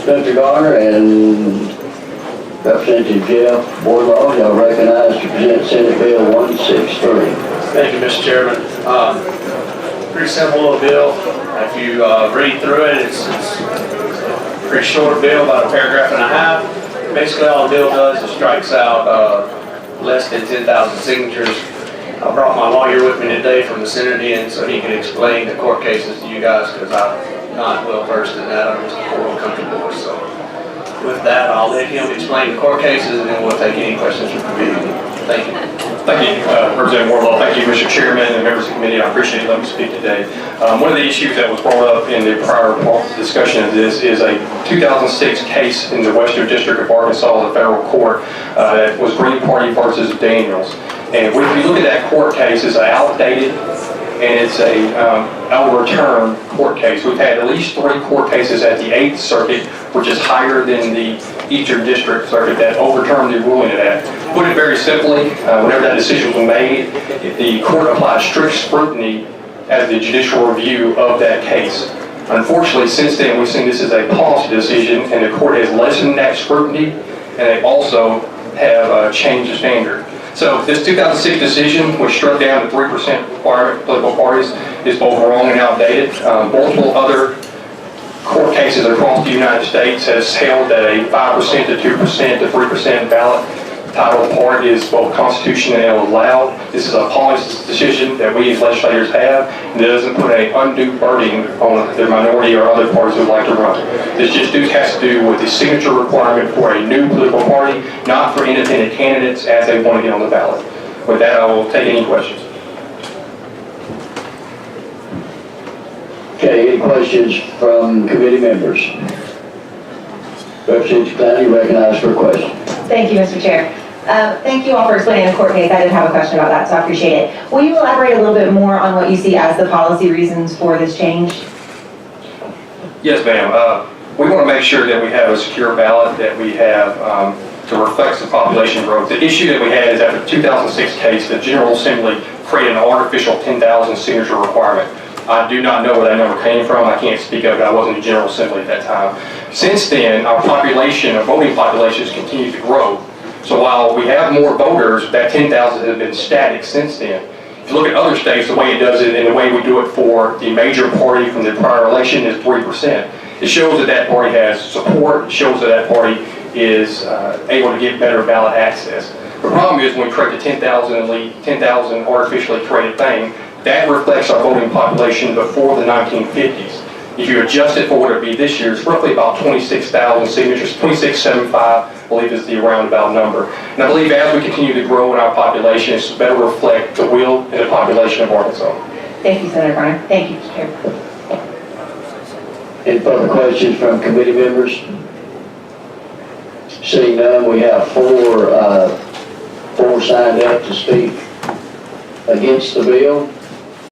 Mr. Garner and Representative Jeff Boardlaw, y'all recognized to present Senate Bill 163. Thank you, Mr. Chairman. Pretty simple little bill. If you read through it, it's a pretty short bill, about a paragraph and a half. Basically, all the bill does is strikes out less than 10,000 signatures. I brought my lawyer with me today from the Senate end so he can explain the court cases to you guys, because I'm not well versed in that. I'm just a little comfortable. So with that, I'll let him explain the court cases, and then we'll take any questions from the committee. Thank you. Thank you, Representative Warlaw. Thank you, Mr. Chairman and members of the committee. I appreciate you letting me speak today. One of the issues that was brought up in the prior discussion of this is a 2006 case in the Western District of Arkansas, the federal court, that was Green Party versus Daniels. And if you look at that court case, it's outdated and it's a overturned court case. We've had at least 3 court cases at the 8th Circuit, which is higher than the Eastern District Circuit, that overturned the ruling of that. Put it very simply, whenever that decision was made, the court applied strict scrutiny as the judicial review of that case. Unfortunately, since then, we've seen this as a policy decision, and the court has lessened that scrutiny, and they also have changed the standard. So this 2006 decision, which struck down the 3% requirement for political parties, is both wrong and outdated. Multiple other court cases across the United States has held that a 5% to 2% to 3% ballot title part is both constitutional and allowed. This is a policy decision that we as legislators have, and it doesn't put an undue burden on the minority or other parties who would like to run. This just has to do with the signature requirement for a new political party, not for independent candidates as they want to get on the ballot. With that, I will take any questions. Okay, any questions from committee members? Representative Klein, you recognized for a question. Thank you, Mr. Chair. Thank you all for explaining the court case. I did have a question about that, so I appreciate it. Will you elaborate a little bit more on what you see as the policy reasons for this change? Yes, ma'am. We want to make sure that we have a secure ballot, that we have to reflect the population growth. The issue that we had is after the 2006 case, the General Assembly created an artificial 10,000 signature requirement. I do not know where that number came from. I can't speak of it. I wasn't in the General Assembly at that time. Since then, our population, our voting population has continued to grow. So while we have more voters, that 10,000 has been static since then. If you look at other states, the way it does it and the way we do it for the major party from the prior election is 3%. It shows that that party has support. It shows that that party is able to get better ballot access. The problem is when we create the 10,000 artificially created thing, that reflects our voting population before the 1950s. If you adjust it for what it would be this year, it's roughly about 26,000 signatures, 2675, I believe is the roundabout number. And I believe as we continue to grow in our population, it's better reflect the will and the population of Arkansas. Thank you, Senator Garner. Thank you, Mr. Chair. Any further questions from committee members? Seeing none, we have four signed up to speak against the bill.